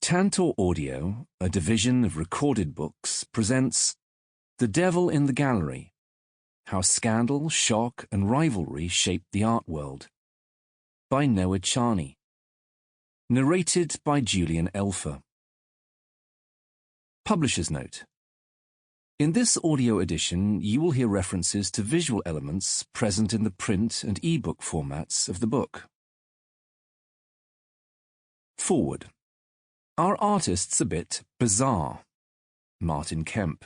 Tantor Audio, a division of recorded books, presents The Devil in the Gallery: How Scandal, Shock, and Rivalry Shaped the Art World, by Charney. Narrated by Julian. Publisher's Note: in this audio edition, you will hear references to visual elements present in the print and e-book formats of the book. Forward. Are artists a bit bizarre? Martin Kemp.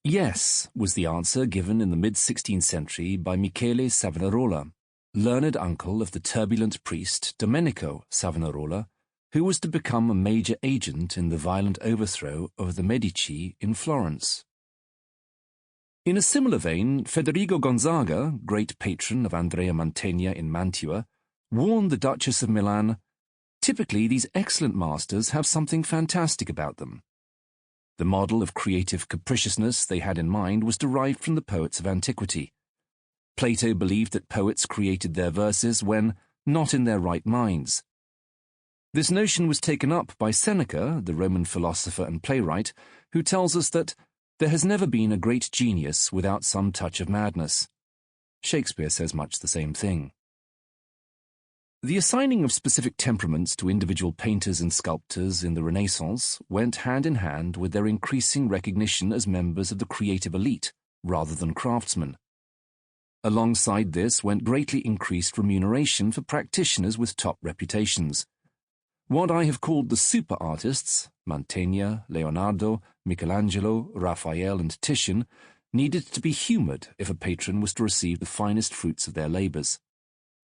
Yes, was the answer given in the mid-16th century by Michele Savonarola, learned uncle of the turbulent priest Domenico Savonarola, who was to become a major agent in the violent overthrow of the Medici in Florence. In a similar vein, Federico Gonzaga, great patron of Andrea Mantegna in Mantua, warned the Duchess of Milan, "Typically, these excellent masters have something fantastic about them." The model of creative capriciousness they had in mind was derived from the poets of antiquity. Plato believed that poets created their verses when not in their right minds. This notion was taken up by Seneca, the Roman philosopher and playwright, who tells us that there has never been a great genius without some touch of madness. Shakespeare says much the same thing. The assigning of specific temperaments to individual painters and sculptors in the Renaissance went hand in hand with their increasing recognition as members of the creative elite, rather than craftsmen. Alongside this went greatly increased remuneration for practitioners with top reputations. What I have called the super artists, Mantegna, Leonardo, Michelangelo, Raphael, and Titian, needed to be humoured if a patron was to receive the finest fruits of their labours.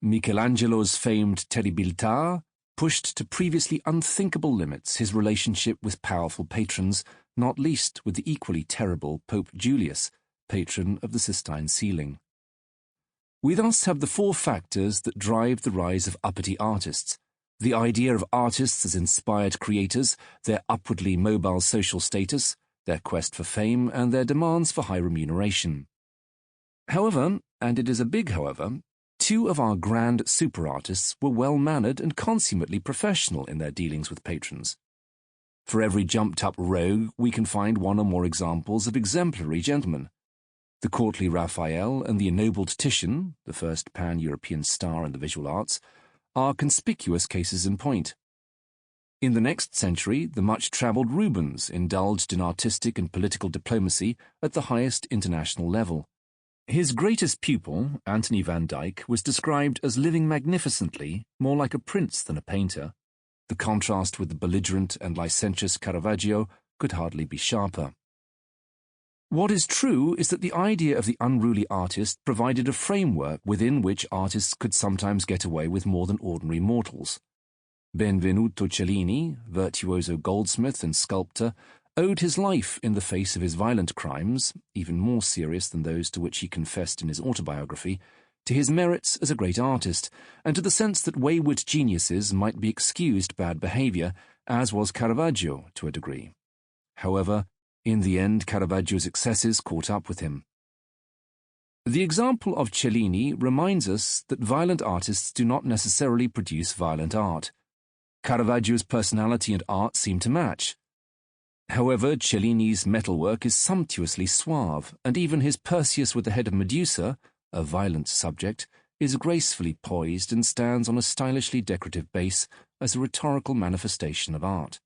Michelangelo's famed terribilità pushed to previously unthinkable limits his relationship with powerful patrons, not least with the equally terrible Pope Julius, patron of the Sistine ceiling. We thus have the four factors that drive the rise of uppity artists: the idea of artists as inspired creators, their upwardly mobile social status, their quest for fame, and their demands for high remuneration. However, and it is a big however, two of our grand super artists were well-mannered and consummately professional in their dealings with patrons. For every jumped-up rogue, we can find one or more examples of exemplary gentlemen. The courtly Raphael and the ennobled Titian, the first pan-European star in the visual arts, are conspicuous cases in point. In the next century, the much-travelled Rubens indulged in artistic and political diplomacy at the highest international level. His greatest pupil, Antony van Dyck, was described as living magnificently, more like a prince than a painter. The contrast with the belligerent and licentious Caravaggio could hardly be sharper. What is true is that the idea of the unruly artist provided a framework within which artists could sometimes get away with more than ordinary mortals. Benvenuto Cellini, virtuoso goldsmith and sculptor, owed his life in the face of his violent crimes, even more serious than those to which he confessed in his autobiography, to his merits as a great artist, and to the sense that wayward geniuses might be excused bad behaviour, as was Caravaggio to a degree. However, in the end Caravaggio's excesses caught up with him. The example of Cellini reminds us that violent artists do not necessarily produce violent art. Caravaggio's personality and art seem to match. However, Cellini's metalwork is sumptuously suave, and even his Perseus with the head of Medusa, a violent subject, is gracefully poised and stands on a stylishly decorative base as a rhetorical manifestation of art.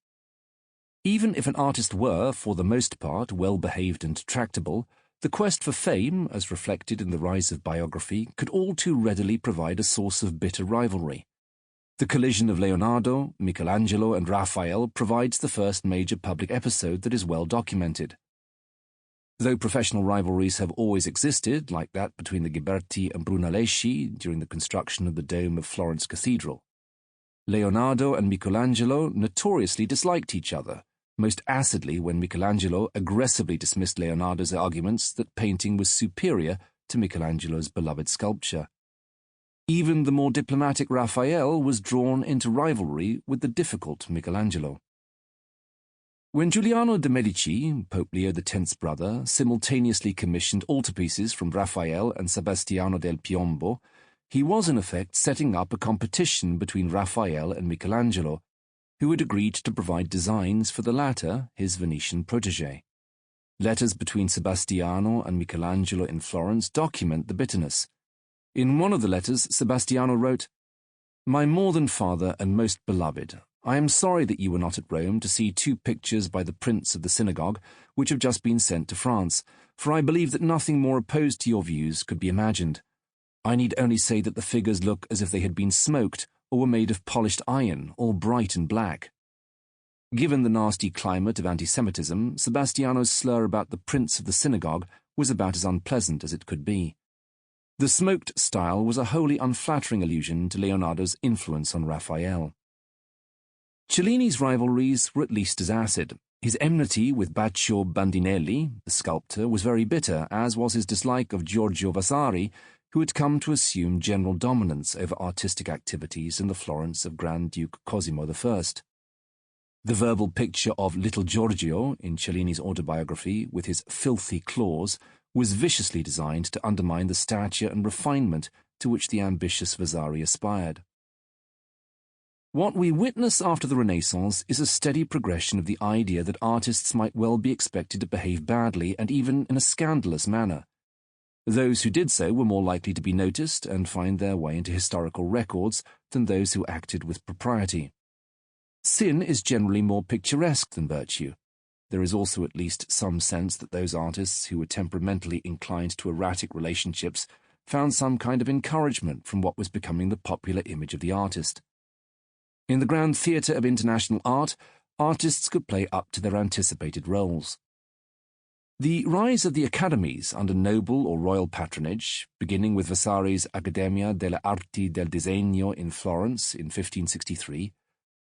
Even if an artist were, for the most part, well-behaved and tractable, the quest for fame, as reflected in the rise of biography, could all too readily provide a source of bitter rivalry. The collision of Leonardo, Michelangelo, and Raphael provides the first major public episode that is well documented. Though professional rivalries have always existed, like that between the Ghiberti and Brunelleschi during the construction of the dome of Florence Cathedral, Leonardo and Michelangelo notoriously disliked each other, most acidly when Michelangelo aggressively dismissed Leonardo's arguments that painting was superior to Michelangelo's beloved sculpture. Even the more diplomatic Raphael was drawn into rivalry with the difficult Michelangelo. When Giuliano de' Medici, Pope Leo X's brother, simultaneously commissioned altarpieces from Raphael and Sebastiano del Piombo, he was in effect setting up a competition between Raphael and Michelangelo, who had agreed to provide designs for the latter, his Venetian protégé. Letters between Sebastiano and Michelangelo in Florence document the bitterness. In one of the letters, Sebastiano wrote, "My more than father and most beloved, I am sorry that you were not at Rome to see 2 pictures by the prince of the synagogue, which have just been sent to France, for I believe that nothing more opposed to your views could be imagined. I need only say that the figures look as if they had been smoked or were made of polished iron, all bright and black." Given the nasty climate of anti-Semitism, Sebastiano's slur about the prince of the synagogue was about as unpleasant as it could be. The smoked style was a wholly unflattering allusion to Leonardo's influence on Raphael. Cellini's rivalries were at least as acid. His enmity with Baccio Bandinelli, the sculptor, was very bitter, as was his dislike of Giorgio Vasari, who had come to assume general dominance over artistic activities in the Florence of Grand Duke Cosimo I. The verbal picture of Little Giorgio in Cellini's autobiography, with his filthy claws, was viciously designed to undermine the stature and refinement to which the ambitious Vasari aspired. What we witness after the Renaissance is a steady progression of the idea that artists might well be expected to behave badly and even in a scandalous manner. Those who did so were more likely to be noticed and find their way into historical records than those who acted with propriety. Sin is generally more picturesque than virtue. There is also at least some sense that those artists who were temperamentally inclined to erratic relationships found some kind of encouragement from what was becoming the popular image of the artist. In the grand theatre of international art, artists could play up to their anticipated roles. The rise of the academies under noble or royal patronage, beginning with Vasari's Accademia delle Arti del Disegno in Florence in 1563,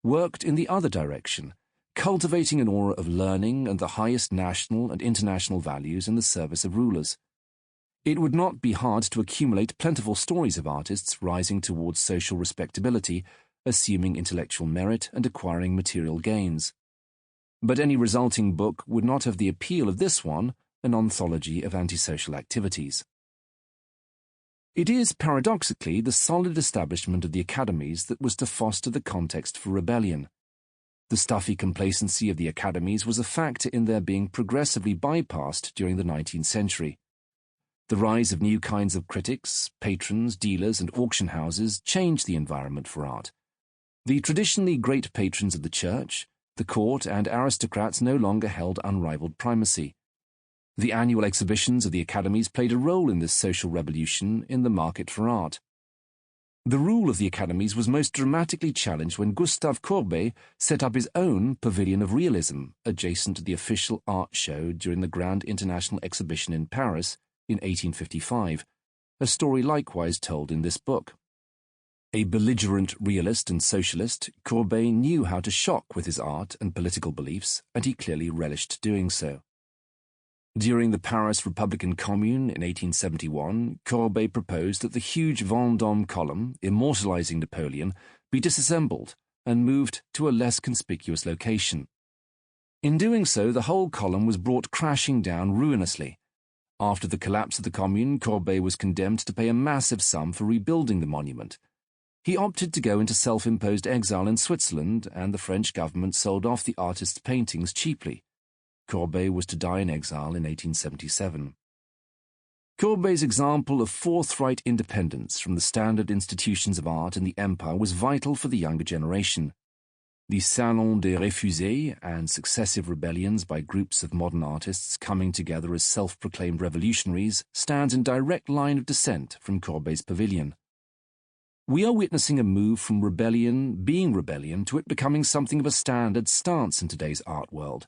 worked in the other direction, cultivating an aura of learning and the highest national and international values in the service of rulers. It would not be hard to accumulate plentiful stories of artists rising towards social respectability, assuming intellectual merit and acquiring material gains. But any resulting book would not have the appeal of this one, an anthology of antisocial activities. It is, paradoxically, the solid establishment of the academies that was to foster the context for rebellion. The stuffy complacency of the academies was a factor in their being progressively bypassed during the 19th century. The rise of new kinds of critics, patrons, dealers, and auction houses changed the environment for art. The traditionally great patrons of the church, the court, and aristocrats no longer held unrivaled primacy. The annual exhibitions of the academies played a role in this social revolution in the market for art. The rule of the academies was most dramatically challenged when Gustave Courbet set up his own pavilion of realism adjacent to the official art show during the Grand International Exhibition in Paris in 1855, a story likewise told in this book. A belligerent realist and socialist, Courbet knew how to shock with his art and political beliefs, and he clearly relished doing so. During the Paris Republican Commune in 1871, Courbet proposed that the huge Vendôme column, immortalizing Napoleon, be disassembled and moved to a less conspicuous location. In doing so, the whole column was brought crashing down ruinously. After the collapse of the Commune, Courbet was condemned to pay a massive sum for rebuilding the monument. He opted to go into self-imposed exile in Switzerland, and the French government sold off the artist's paintings cheaply. Courbet was to die in exile in 1877. Courbet's example of forthright independence from the standard institutions of art in the empire was vital for the younger generation. The Salon des Refusés and successive rebellions by groups of modern artists coming together as self-proclaimed revolutionaries stands in direct line of descent from Courbet's pavilion. We are witnessing a move from rebellion being rebellion to it becoming something of a standard stance in today's art world.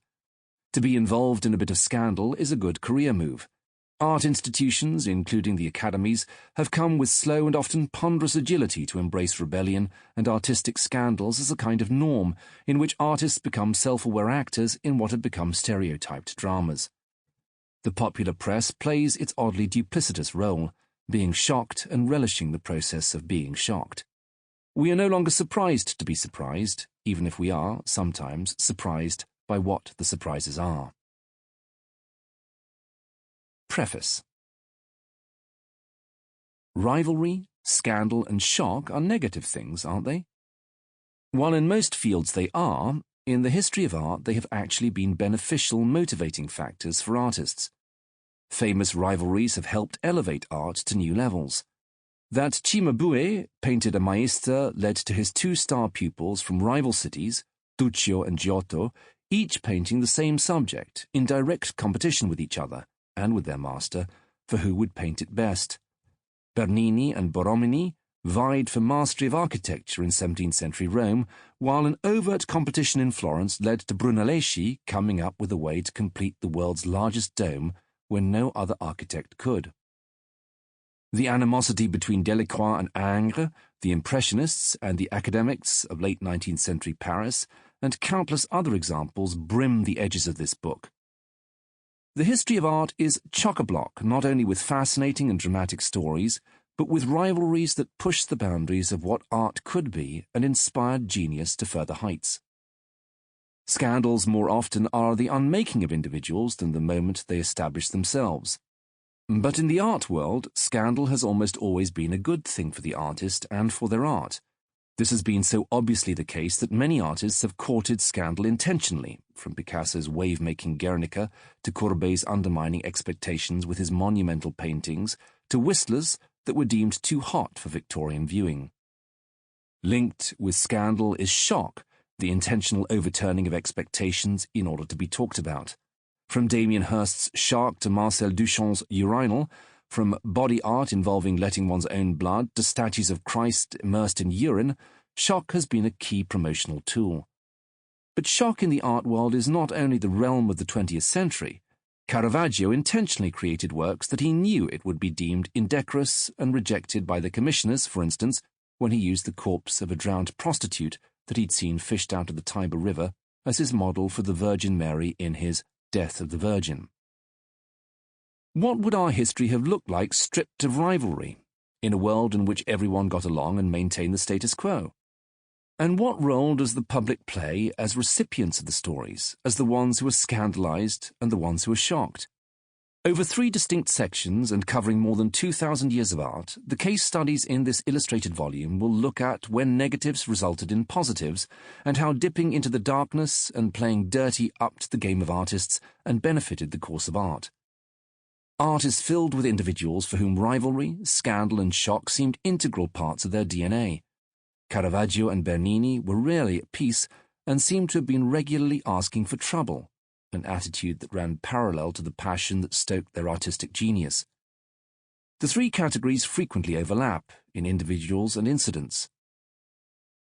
To be involved in a bit of scandal is a good career move. Art institutions, including the academies, have come with slow and often ponderous agility to embrace rebellion and artistic scandals as a kind of norm in which artists become self-aware actors in what have become stereotyped dramas. The popular press plays its oddly duplicitous role, being shocked and relishing the process of being shocked. We are no longer surprised to be surprised, even if we are, sometimes, surprised by what the surprises are. Preface. Rivalry, scandal, and shock are negative things, aren't they? While in most fields they are, in the history of art they have actually been beneficial motivating factors for artists. Famous rivalries have helped elevate art to new levels. That Cimabue painted a Maestra led to his two-star pupils from rival cities, Duccio and Giotto, each painting the same subject, in direct competition with each other, and with their master, for who would paint it best. Bernini and Borromini vied for mastery of architecture in 17th century Rome, while an overt competition in Florence led to Brunelleschi coming up with a way to complete the world's largest dome when no other architect could. The animosity between Delacroix and Ingres, the Impressionists and the academics of late 19th century Paris, and countless other examples brim the edges of this book. The history of art is chock-a-block not only with fascinating and dramatic stories, but with rivalries that push the boundaries of what art could be and inspired genius to further heights. Scandals more often are the unmaking of individuals than the moment they establish themselves. But in the art world, scandal has almost always been a good thing for the artist and for their art. This has been so obviously the case that many artists have courted scandal intentionally, from Picasso's wave-making Guernica to Courbet's undermining expectations with his monumental paintings to whistlers that were deemed too hot for Victorian viewing. Linked with scandal is shock, the intentional overturning of expectations in order to be talked about. From Damien Hirst's Shark to Marcel Duchamp's Urinal, from body art involving letting one's own blood to statues of Christ immersed in urine, shock has been a key promotional tool. But shock in the art world is not only the realm of the 20th century. Caravaggio intentionally created works that he knew it would be deemed indecorous and rejected by the commissioners, for instance, when he used the corpse of a drowned prostitute that he'd seen fished out of the Tiber River as his model for the Virgin Mary in his Death of the Virgin. What would our history have looked like stripped of rivalry, in a world in which everyone got along and maintained the status quo? And what role does the public play as recipients of the stories, as the ones who are scandalized and the ones who are shocked? Over 3 distinct sections and covering more than 2,000 years of art, the case studies in this illustrated volume will look at when negatives resulted in positives and how dipping into the darkness and playing dirty upped the game of artists and benefited the course of art. Art is filled with individuals for whom rivalry, scandal and shock seemed integral parts of their DNA. Caravaggio and Bernini were rarely at peace and seemed to have been regularly asking for trouble, an attitude that ran parallel to the passion that stoked their artistic genius. The 3 categories frequently overlap in individuals and incidents.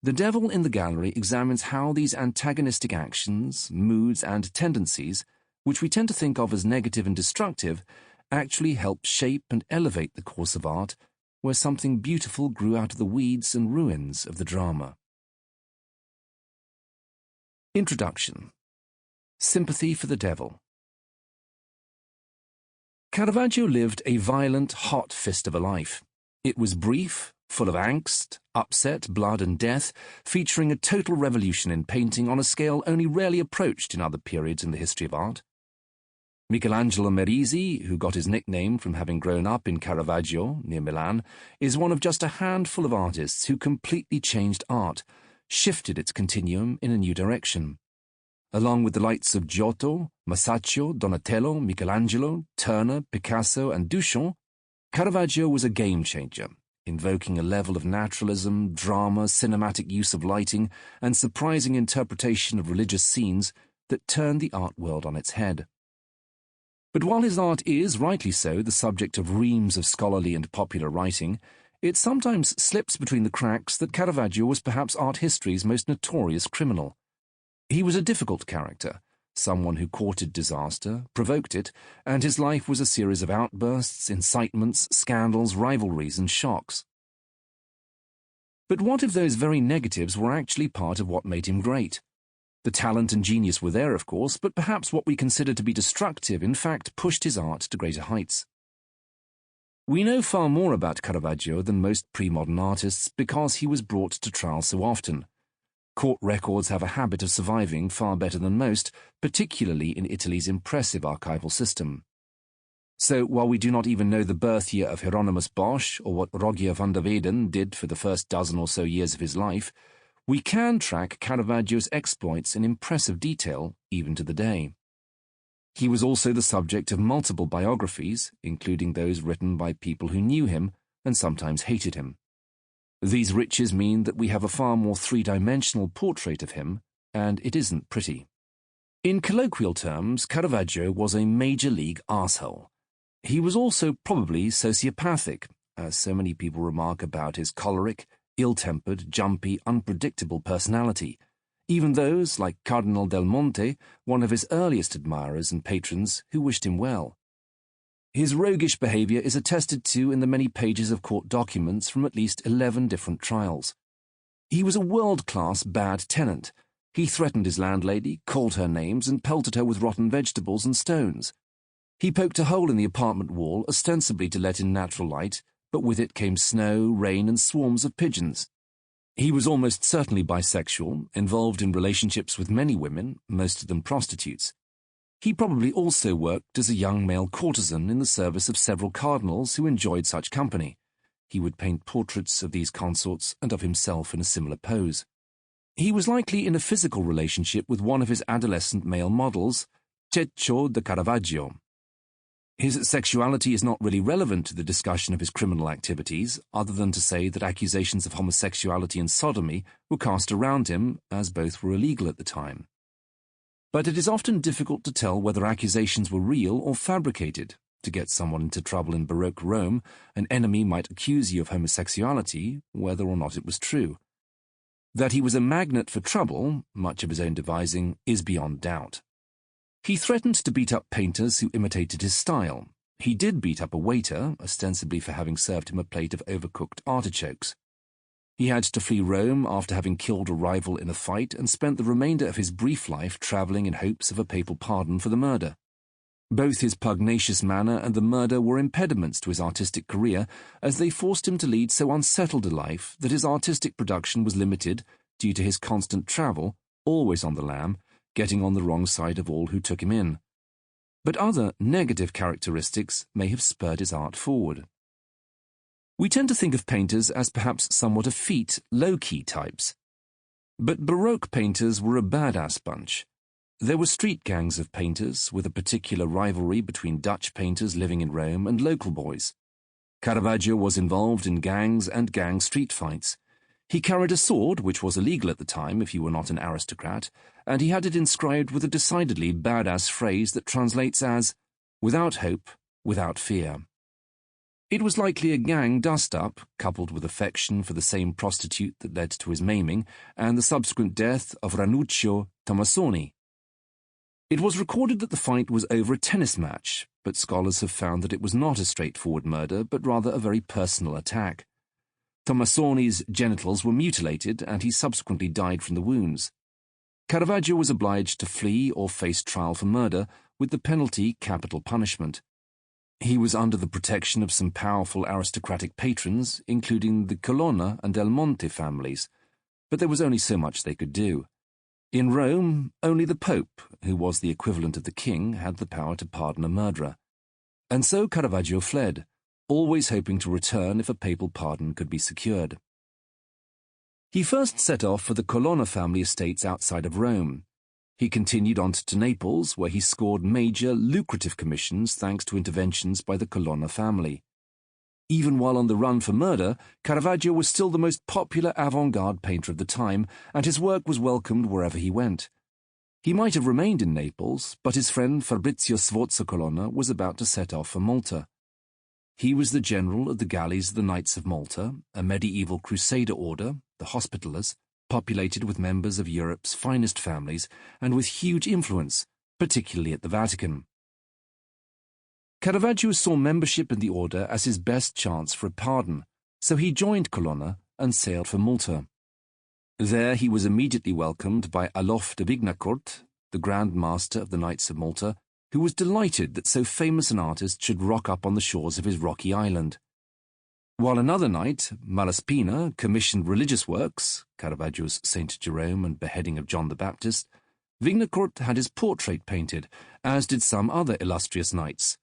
The Devil in the Gallery examines how these antagonistic actions, moods and tendencies, which we tend to think of as negative and destructive, actually help shape and elevate the course of art, where something beautiful grew out of the weeds and ruins of the drama. Introduction. Sympathy for the Devil. Caravaggio lived a violent, hot fist of a life. It was brief, full of angst, upset, blood and death, featuring a total revolution in painting on a scale only rarely approached in other periods in the history of art. Michelangelo Merisi, who got his nickname from having grown up in Caravaggio, near Milan, is one of just a handful of artists who completely changed art, shifted its continuum in a new direction. Along with the lights of Giotto, Masaccio, Donatello, Michelangelo, Turner, Picasso and Duchamp, Caravaggio was a game-changer, invoking a level of naturalism, drama, cinematic use of lighting, and surprising interpretation of religious scenes that turned the art world on its head. But while his art is, rightly so, the subject of reams of scholarly and popular writing, it sometimes slips between the cracks that Caravaggio was perhaps art history's most notorious criminal. He was a difficult character, someone who courted disaster, provoked it, and his life was a series of outbursts, incitements, scandals, rivalries, and shocks. But what if those very negatives were actually part of what made him great? The talent and genius were there, of course, but perhaps what we consider to be destructive in fact pushed his art to greater heights. We know far more about Caravaggio than most pre-modern artists because he was brought to trial so often. Court records have a habit of surviving far better than most, particularly in Italy's impressive archival system. So while we do not even know the birth year of Hieronymus Bosch or what Rogier van der Weyden did for the first dozen or so years of his life, we can track Caravaggio's exploits in impressive detail even to the day. He was also the subject of multiple biographies, including those written by people who knew him and sometimes hated him. These riches mean that we have a far more three-dimensional portrait of him, and it isn't pretty. In colloquial terms, Caravaggio was a major-league arsehole. He was also probably sociopathic, as so many people remark about his choleric, ill-tempered, jumpy, unpredictable personality, even those, like Cardinal del Monte, one of his earliest admirers and patrons, who wished him well. His roguish behaviour is attested to in the many pages of court documents from at least 11 different trials. He was a world-class bad tenant. He threatened his landlady, called her names, and pelted her with rotten vegetables and stones. He poked a hole in the apartment wall, ostensibly to let in natural light, but with it came snow, rain, and swarms of pigeons. He was almost certainly bisexual, involved in relationships with many women, most of them prostitutes. He probably also worked as a young male courtesan in the service of several cardinals who enjoyed such company. He would paint portraits of these consorts and of himself in a similar pose. He was likely in a physical relationship with one of his adolescent male models, Cecco de Caravaggio. His sexuality is not really relevant to the discussion of his criminal activities, other than to say that accusations of homosexuality and sodomy were cast around him, as both were illegal at the time. But it is often difficult to tell whether accusations were real or fabricated. To get someone into trouble in Baroque Rome, an enemy might accuse you of homosexuality, whether or not it was true. That he was a magnet for trouble, much of his own devising, is beyond doubt. He threatened to beat up painters who imitated his style. He did beat up a waiter, ostensibly for having served him a plate of overcooked artichokes. He had to flee Rome after having killed a rival in a fight and spent the remainder of his brief life travelling in hopes of a papal pardon for the murder. Both his pugnacious manner and the murder were impediments to his artistic career, as they forced him to lead so unsettled a life that his artistic production was limited due to his constant travel, always on the lam, getting on the wrong side of all who took him in. But other negative characteristics may have spurred his art forward. We tend to think of painters as perhaps somewhat effete, low-key types. But Baroque painters were a badass bunch. There were street gangs of painters, with a particular rivalry between Dutch painters living in Rome and local boys. Caravaggio was involved in gangs and gang street fights. He carried a sword, which was illegal at the time if you were not an aristocrat, and he had it inscribed with a decidedly badass phrase that translates as, "Without hope, without fear." It was likely a gang dust-up, coupled with affection for the same prostitute that led to his maiming, and the subsequent death of Ranuccio Tomassoni. It was recorded that the fight was over a tennis match, but scholars have found that it was not a straightforward murder, but rather a very personal attack. Tomassoni's genitals were mutilated, and he subsequently died from the wounds. Caravaggio was obliged to flee or face trial for murder, with the penalty capital punishment. He was under the protection of some powerful aristocratic patrons, including the Colonna and Del Monte families, but there was only so much they could do. In Rome, only the Pope, who was the equivalent of the king, had the power to pardon a murderer. And so Caravaggio fled, always hoping to return if a papal pardon could be secured. He first set off for the Colonna family estates outside of Rome. He continued on to Naples, where he scored major, lucrative commissions thanks to interventions by the Colonna family. Even while on the run for murder, Caravaggio was still the most popular avant-garde painter of the time, and his work was welcomed wherever he went. He might have remained in Naples, but his friend Fabrizio Sforza Colonna was about to set off for Malta. He was the general of the galleys of the Knights of Malta, a medieval crusader order, the Hospitallers, populated with members of Europe's finest families and with huge influence, particularly at the Vatican. Caravaggio saw membership in the order as his best chance for a pardon, so he joined Colonna and sailed for Malta. There he was immediately welcomed by Alof de Vignacourt, the Grand Master of the Knights of Malta, who was delighted that so famous an artist should rock up on the shores of his rocky island. While another knight, Malaspina, commissioned religious works, Caravaggio's St. Jerome and beheading of John the Baptist, Vignacourt had his portrait painted, as did some other illustrious knights.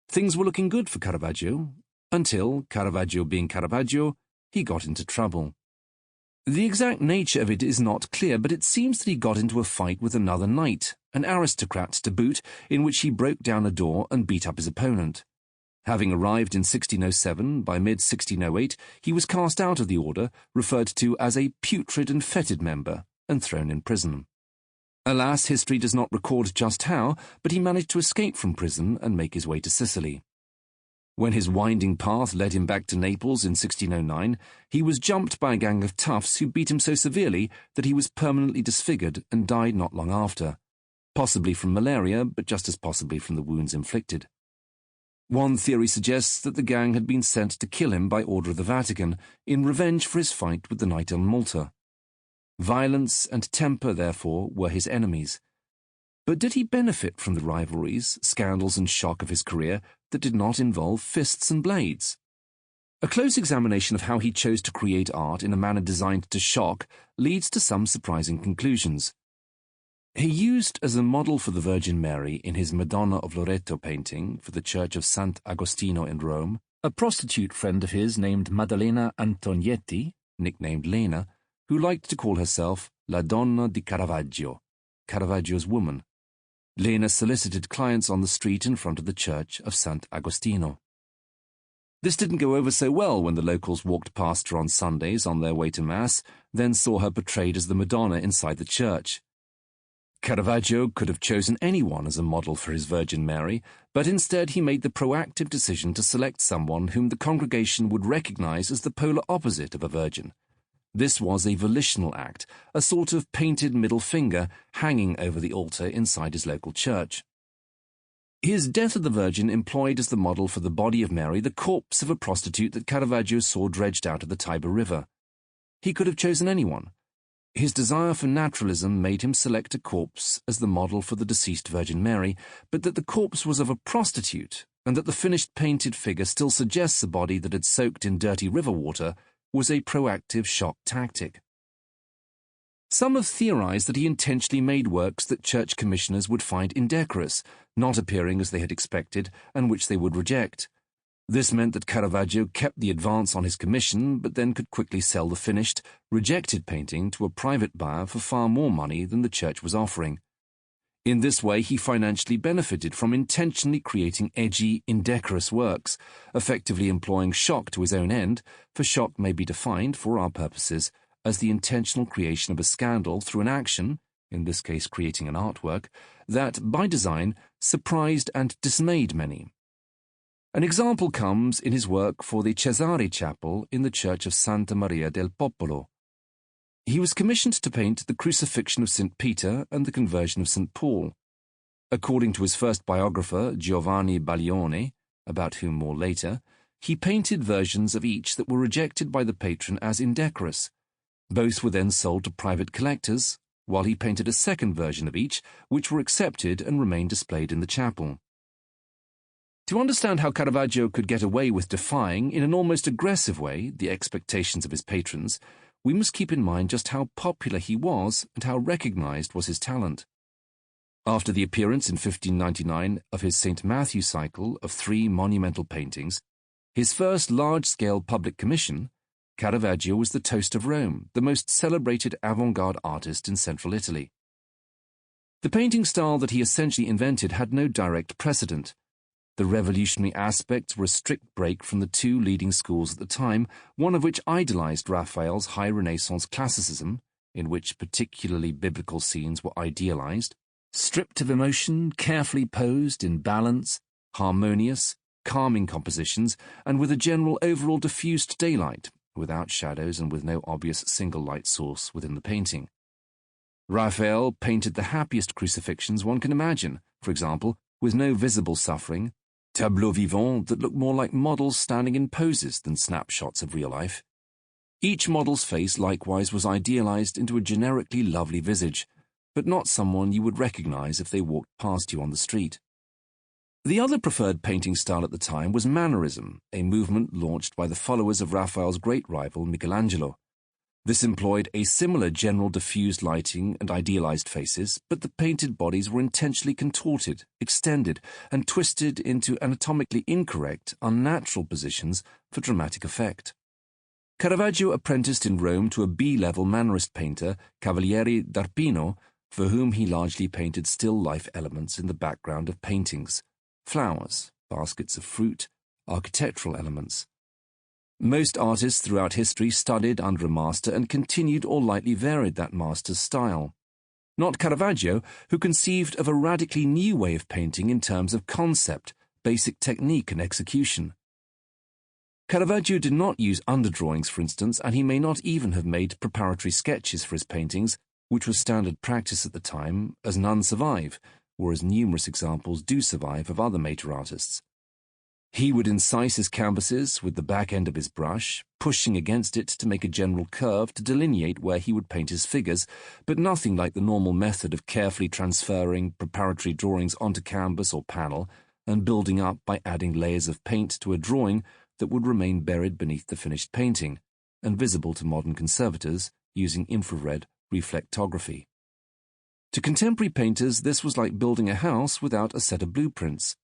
Things were looking good for Caravaggio, until, Caravaggio being Caravaggio, he got into trouble. The exact nature of it is not clear, but it seems that he got into a fight with another knight, an aristocrat to boot, in which he broke down a door and beat up his opponent. Having arrived in 1607, by mid-1608 he was cast out of the order, referred to as a putrid and fetid member, and thrown in prison. Alas, history does not record just how, but he managed to escape from prison and make his way to Sicily. When his winding path led him back to Naples in 1609, he was jumped by a gang of toughs who beat him so severely that he was permanently disfigured and died not long after, possibly from malaria, but just as possibly from the wounds inflicted. One theory suggests that the gang had been sent to kill him by order of the Vatican, in revenge for his fight with the knight on Malta. Violence and temper, therefore, were his enemies. But did he benefit from the rivalries, scandals and shock of his career that did not involve fists and blades? A close examination of how he chose to create art in a manner designed to shock leads to some surprising conclusions. He used as a model for the Virgin Mary in his Madonna of Loreto painting for the Church of Sant'Agostino in Rome a prostitute friend of his named Maddalena Antonietti, nicknamed Lena, who liked to call herself La Donna di Caravaggio, Caravaggio's woman. Lena solicited clients on the street in front of the church of Sant'Agostino. This didn't go over so well when the locals walked past her on Sundays on their way to Mass, then saw her portrayed as the Madonna inside the church. Caravaggio could have chosen anyone as a model for his Virgin Mary, but instead he made the proactive decision to select someone whom the congregation would recognize as the polar opposite of a virgin. This was a volitional act, a sort of painted middle finger hanging over the altar inside his local church. His Death of the Virgin employed as the model for the body of Mary the corpse of a prostitute that Caravaggio saw dredged out of the Tiber River. He could have chosen anyone. His desire for naturalism made him select a corpse as the model for the deceased Virgin Mary, but that the corpse was of a prostitute, and that the finished painted figure still suggests a body that had soaked in dirty river water, was a proactive shock tactic. Some have theorized that he intentionally made works that church commissioners would find indecorous, not appearing as they had expected, and which they would reject. This meant that Caravaggio kept the advance on his commission, but then could quickly sell the finished, rejected painting to a private buyer for far more money than the church was offering. In this way, he financially benefited from intentionally creating edgy, indecorous works, effectively employing shock to his own end, for shock may be defined, for our purposes, as the intentional creation of a scandal through an action, in this case creating an artwork, that, by design, surprised and dismayed many. An example comes in his work for the Cesare Chapel in the Church of Santa Maria del Popolo. He was commissioned to paint the crucifixion of St. Peter and the conversion of St. Paul. According to his first biographer, Giovanni Baglione, about whom more later, he painted versions of each that were rejected by the patron as indecorous. Both were then sold to private collectors, while he painted a second version of each, which were accepted and remained displayed in the chapel. To understand how Caravaggio could get away with defying, in an almost aggressive way, the expectations of his patrons, we must keep in mind just how popular he was and how recognized was his talent. After the appearance in 1599 of his St. Matthew cycle of 3 monumental paintings, his first large-scale public commission, Caravaggio was the toast of Rome, the most celebrated avant-garde artist in central Italy. The painting style that he essentially invented had no direct precedent. The revolutionary aspects were a strict break from the 2 leading schools at the time, one of which idolized Raphael's high Renaissance classicism, in which particularly biblical scenes were idealized, stripped of emotion, carefully posed in balance, harmonious, calming compositions, and with a general overall diffused daylight, without shadows and with no obvious single light source within the painting. Raphael painted the happiest crucifixions one can imagine, for example, with no visible suffering, tableaux vivants that look more like models standing in poses than snapshots of real life. Each model's face likewise was idealized into a generically lovely visage, but not someone you would recognize if they walked past you on the street. The other preferred painting style at the time was mannerism, a movement launched by the followers of Raphael's great rival Michelangelo. This employed a similar general diffused lighting and idealized faces, but the painted bodies were intentionally contorted, extended, and twisted into anatomically incorrect, unnatural positions for dramatic effect. Caravaggio apprenticed in Rome to a B-level Mannerist painter, Cavaliere d'Arpino, for whom he largely painted still life elements in the background of paintings, flowers, baskets of fruit, architectural elements. Most artists throughout history studied under a master and continued or lightly varied that master's style. Not Caravaggio, who conceived of a radically new way of painting in terms of concept, basic technique and execution. Caravaggio did not use underdrawings, for instance, and he may not even have made preparatory sketches for his paintings, which was standard practice at the time, as none survive, whereas numerous examples do survive of other major artists. He would incise his canvases with the back end of his brush, pushing against it to make a general curve to delineate where he would paint his figures, but nothing like the normal method of carefully transferring preparatory drawings onto canvas or panel and building up by adding layers of paint to a drawing that would remain buried beneath the finished painting, and visible to modern conservators using infrared reflectography. To contemporary painters, this was like building a house without a set of blueprints.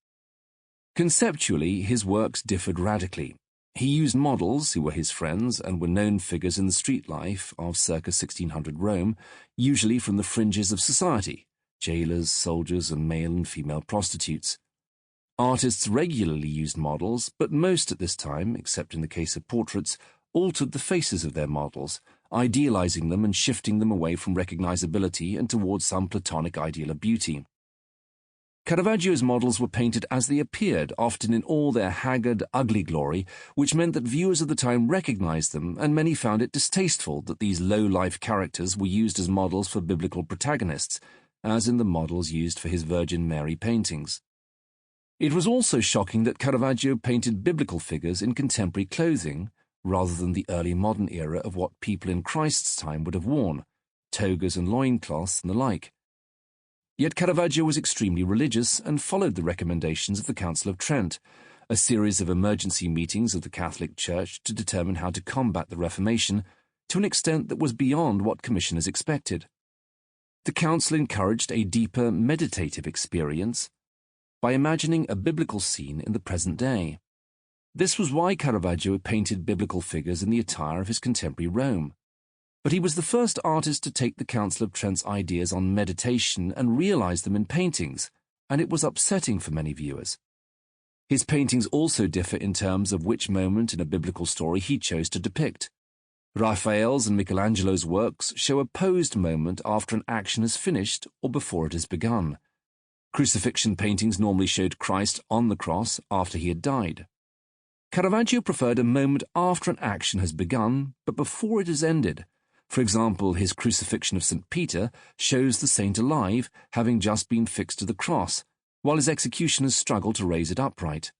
Conceptually, his works differed radically. He used models who were his friends and were known figures in the street life of circa 1600 Rome, usually from the fringes of society, jailers, soldiers, and male and female prostitutes. Artists regularly used models, but most at this time, except in the case of portraits, altered the faces of their models, idealizing them and shifting them away from recognizability and towards some platonic ideal of beauty. Caravaggio's models were painted as they appeared, often in all their haggard, ugly glory, which meant that viewers of the time recognized them, and many found it distasteful that these low-life characters were used as models for biblical protagonists, as in the models used for his Virgin Mary paintings. It was also shocking that Caravaggio painted biblical figures in contemporary clothing, rather than the early modern era of what people in Christ's time would have worn, togas and loincloths and the like. Yet Caravaggio was extremely religious and followed the recommendations of the Council of Trent, a series of emergency meetings of the Catholic Church to determine how to combat the Reformation to an extent that was beyond what commissioners expected. The Council encouraged a deeper meditative experience by imagining a biblical scene in the present day. This was why Caravaggio painted biblical figures in the attire of his contemporary Rome. But he was the first artist to take the Council of Trent's ideas on meditation and realize them in paintings, and it was upsetting for many viewers. His paintings also differ in terms of which moment in a biblical story he chose to depict. Raphael's and Michelangelo's works show a posed moment after an action has finished or before it has begun. Crucifixion paintings normally showed Christ on the cross after he had died. Caravaggio preferred a moment after an action has begun, but before it has ended. For example, his Crucifixion of St. Peter shows the saint alive, having just been fixed to the cross, while his executioners struggle to raise it upright.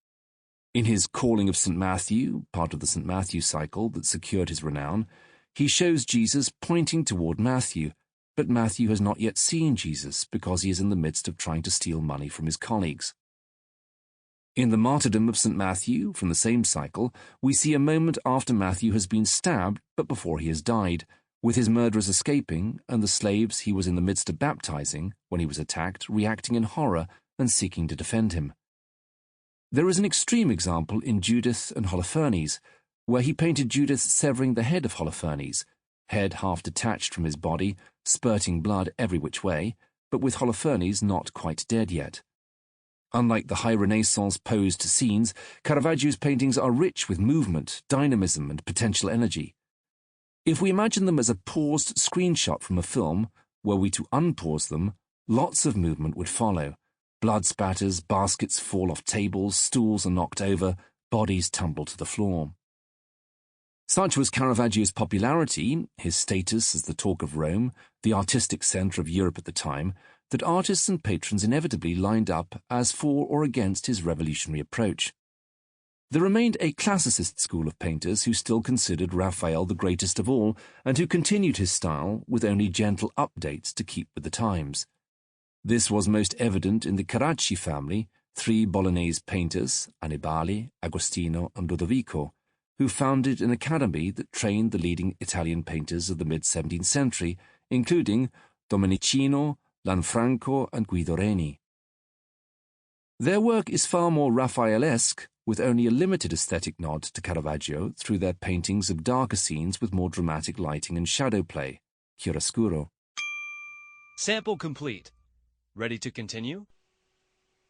In his Calling of St. Matthew, part of the St. Matthew cycle that secured his renown, he shows Jesus pointing toward Matthew, but Matthew has not yet seen Jesus because he is in the midst of trying to steal money from his colleagues. In the Martyrdom of St. Matthew, from the same cycle, we see a moment after Matthew has been stabbed but before he has died, with his murderers escaping and the slaves he was in the midst of baptizing, when he was attacked, reacting in horror and seeking to defend him. There is an extreme example in Judith and Holofernes, where he painted Judith severing the head of Holofernes, head half detached from his body, spurting blood every which way, but with Holofernes not quite dead yet. Unlike the high Renaissance posed scenes, Caravaggio's paintings are rich with movement, dynamism, and potential energy. If we imagine them as a paused screenshot from a film, were we to unpause them, lots of movement would follow. Blood spatters, baskets fall off tables, stools are knocked over, bodies tumble to the floor. Such was Caravaggio's popularity, his status as the talk of Rome, the artistic centre of Europe at the time, that artists and patrons inevitably lined up as for or against his revolutionary approach. There remained a classicist school of painters who still considered Raphael the greatest of all and who continued his style with only gentle updates to keep with the times. This was most evident in the Carracci family, three Bolognese painters, Annibale, Agostino, and Lodovico, who founded an academy that trained the leading Italian painters of the mid-17th century, including Domenichino, Lanfranco, and Guido Reni. Their work is far more Raphaelesque, with only a limited aesthetic nod to Caravaggio through their paintings of darker scenes with more dramatic lighting and shadow play, chiaroscuro. Sample complete. Ready to continue?